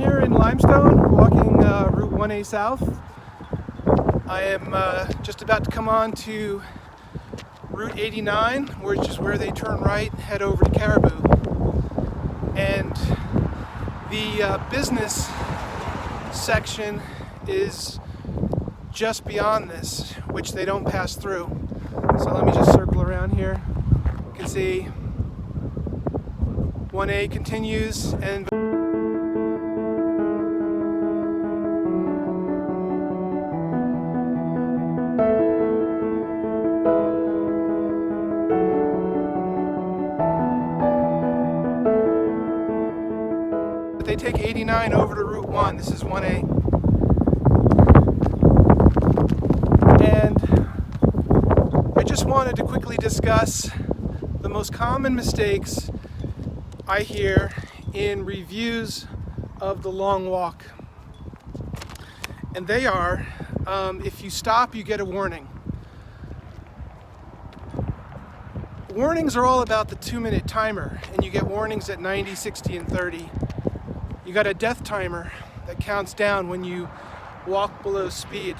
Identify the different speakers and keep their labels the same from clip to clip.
Speaker 1: here in Limestone, walking Route 1A South. I am just about to come on to Route 89, which is where they turn right and head over to Caribou. And the business section is just beyond this, which they don't pass through. So let me just circle around here. You can see 1A continues, and they take 89 over to Route 1. This is 1A. And I just wanted to quickly discuss the most common mistakes I hear in reviews of the long walk. And they are, if you stop, you get a warning. Warnings are all about the 2-minute timer, and you get warnings at 90, 60, and 30. You got a death timer that counts down when you walk below speed.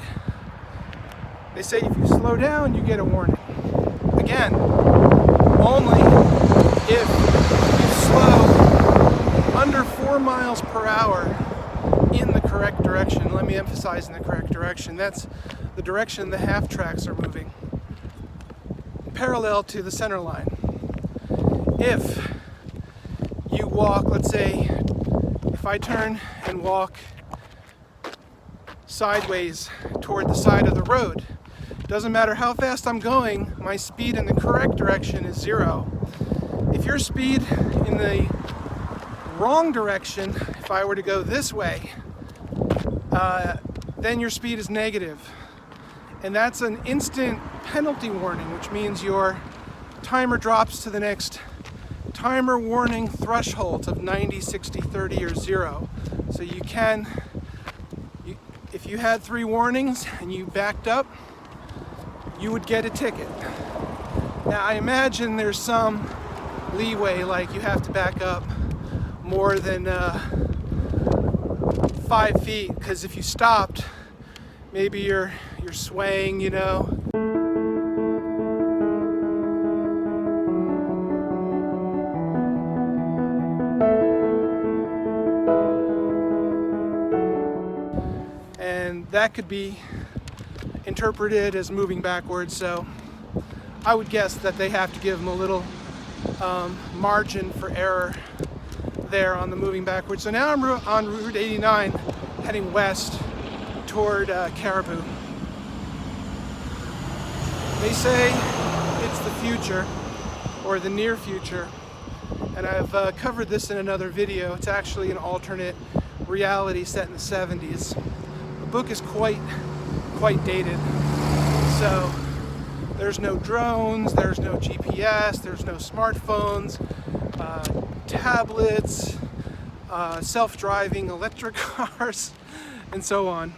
Speaker 1: They say if you slow down, you get a warning. Again, only if you slow under 4 miles per hour in the correct direction. Let me emphasize in the correct direction. That's the direction the half tracks are moving, parallel to the center line. If you walk, let's say, if I turn and walk sideways toward the side of the road, doesn't matter how fast I'm going, my speed in the correct direction is 0. If your speed in the wrong direction, if I were to go this way, then your speed is negative. And that's an instant penalty warning, which means your timer drops to the next timer warning threshold of 90, 60, 30, or 0. So you can, if you had 3 warnings and you backed up, you would get a ticket. Now I imagine there's some leeway, like you have to back up more than 5 feet, because if you stopped, maybe you're swaying, you know. And that could be interpreted as moving backwards, so I would guess that they have to give them a little margin for error there on the moving backwards. So now I'm on Route 89 heading west toward Caribou. They say it's the future, or the near future, and I've covered this in another video. It's actually an alternate reality set in the 70s. The book is quite dated, so there's no drones, there's no GPS, there's no smartphones, tablets, self-driving electric cars, and so on.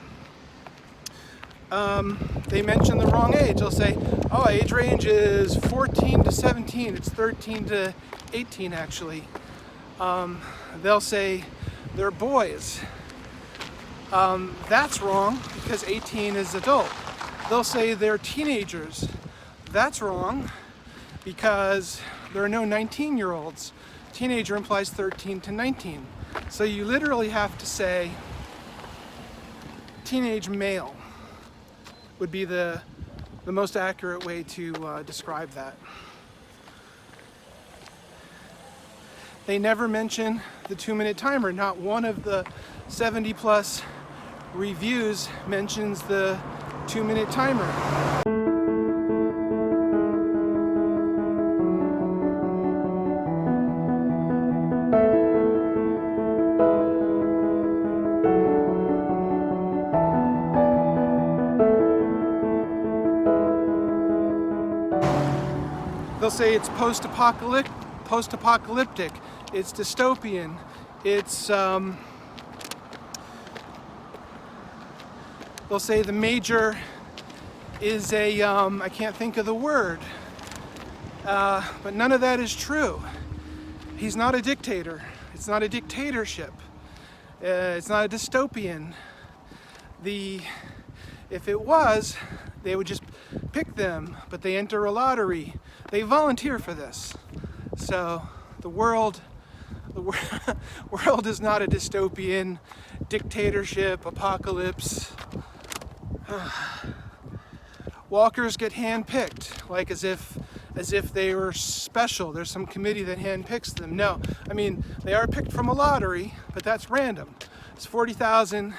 Speaker 1: They mention the wrong age. They'll say, oh, age range is 14 to 17. It's 13 to 18, actually. They'll say they're boys. That's wrong, because 18 is adult. They'll say they're teenagers. That's wrong, because there are no 19-year-olds. Teenager implies 13 to 19. So you literally have to say teenage male would be the most accurate way to describe that. They never mention the 2-minute timer. Not one of the 70+ reviews mentions the 2-minute timer. They'll say it's post-apocalyptic, it's dystopian, it's they'll say the major is a, I can't think of the word, but none of that is true. He's not a dictator. It's not a dictatorship. It's not a dystopian. If it was, they would just pick them, but they enter a lottery. They volunteer for this. So the world is not a dystopian dictatorship, apocalypse. Walkers get handpicked, like as if they were special. There's some committee that handpicks them. No, I mean, they are picked from a lottery, but that's random. It's 40,000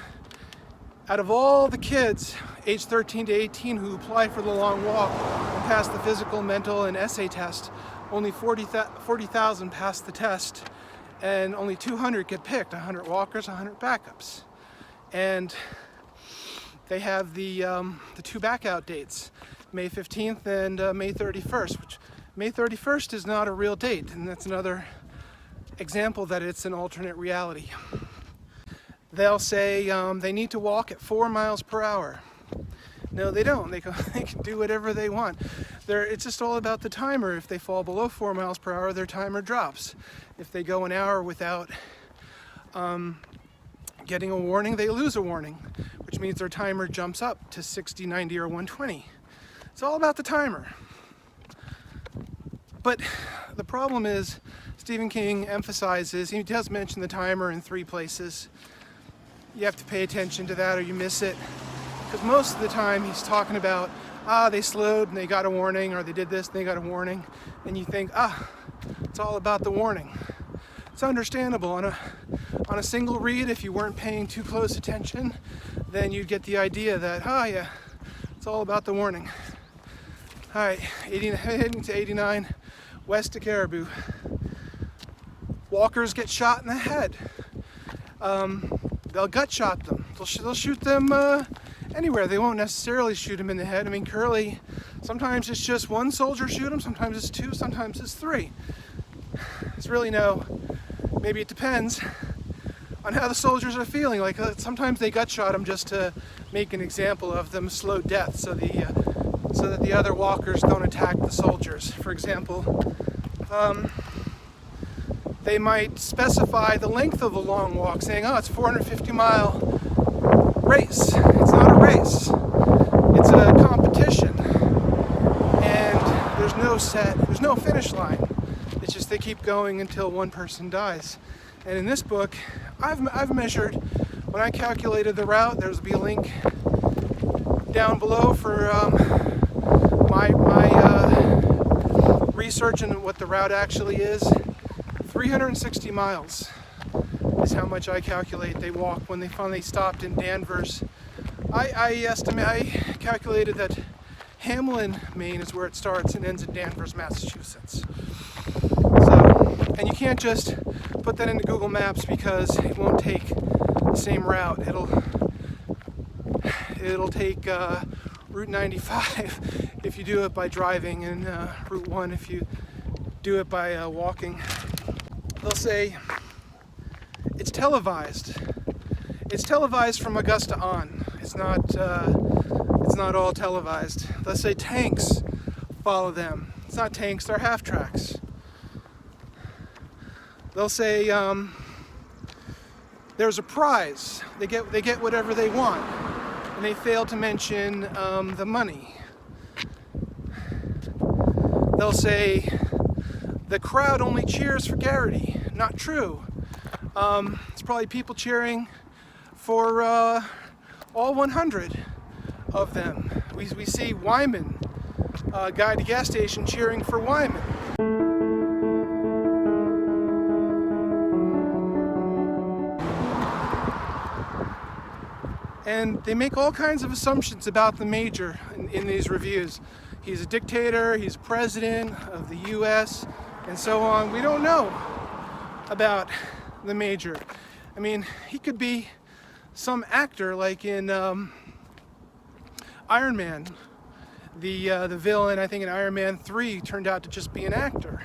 Speaker 1: out of all the kids age 13 to 18 who apply for the long walk and pass the physical, mental, and essay test. Only 40,000 pass the test, and only 200 get picked. 100 walkers, 100 backups, and they have the two backout dates, May 15th and May 31st, which May 31st is not a real date, and that's another example that it's an alternate reality. They'll say they need to walk at 4 miles per hour. No, they don't. They can do whatever they want. It's just all about the timer. If they fall below 4 miles per hour, their timer drops. If they go an hour without getting a warning, they lose a warning, which means their timer jumps up to 60, 90, or 120. It's all about the timer. But the problem is, Stephen King emphasizes, he does mention the timer in 3 places. You have to pay attention to that or you miss it. Because most of the time he's talking about, they slowed and they got a warning, or they did this and they got a warning. And you think, it's all about the warning. It's understandable. On a single read, if you weren't paying too close attention, then you'd get the idea that, yeah, it's all about the warning. All right, heading to 89, west of Caribou. Walkers get shot in the head. They'll gut shot them. They'll shoot them anywhere. They won't necessarily shoot them in the head. I mean, Curly, sometimes it's just one soldier shoot him, sometimes it's 2, sometimes it's 3. It's really maybe it depends on how the soldiers are feeling. Like sometimes they gut shot them just to make an example of them, slow death, so that the other walkers don't attack the soldiers. For example, they might specify the length of a long walk, saying, it's a 450-mile race. It's not a race. It's a competition. And there's no finish line. It's just they keep going until one person dies. And in this book, I've measured, when I calculated the route, there's be a link down below for my research into what the route actually is. 360 miles is how much I calculate they walked when they finally stopped in Danvers. I calculated that Hamlin, Maine is where it starts and ends in Danvers, Massachusetts. So, and you can't just put that into Google Maps because it won't take the same route. It'll take Route 95 if you do it by driving, and Route 1 if you do it by walking. They'll say it's televised. It's televised from Augusta on. It's not all televised. They'll say tanks follow them. It's not tanks, they're half tracks. They'll say there's a prize. They get whatever they want, and they fail to mention the money. They'll say the crowd only cheers for Garrity. Not true. It's probably people cheering for all 100 of them. We see Wyman, a guy at the gas station, cheering for Wyman. And they make all kinds of assumptions about the Major in these reviews. He's a dictator, he's president of the US, and so on. We don't know about the Major. I mean, he could be some actor like in Iron Man. The villain, I think in Iron Man 3, turned out to just be an actor.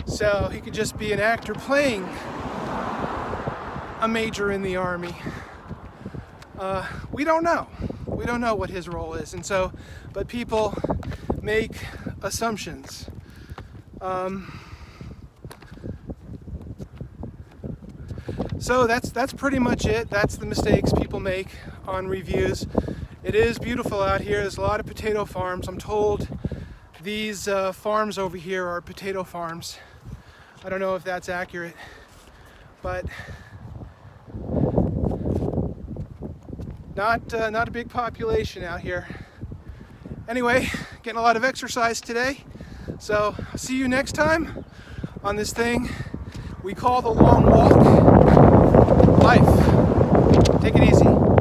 Speaker 1: So he could just be an actor playing a major in the army. We don't know. We don't know what his role is, and so, but people make assumptions. So that's pretty much it. That's the mistakes people make on reviews. It is beautiful out here. There's a lot of potato farms. I'm told these farms over here are potato farms. I don't know if that's accurate, but not a big population out here. Anyway, getting a lot of exercise today. So I'll see you next time on this thing we call the long walk life. Take it easy.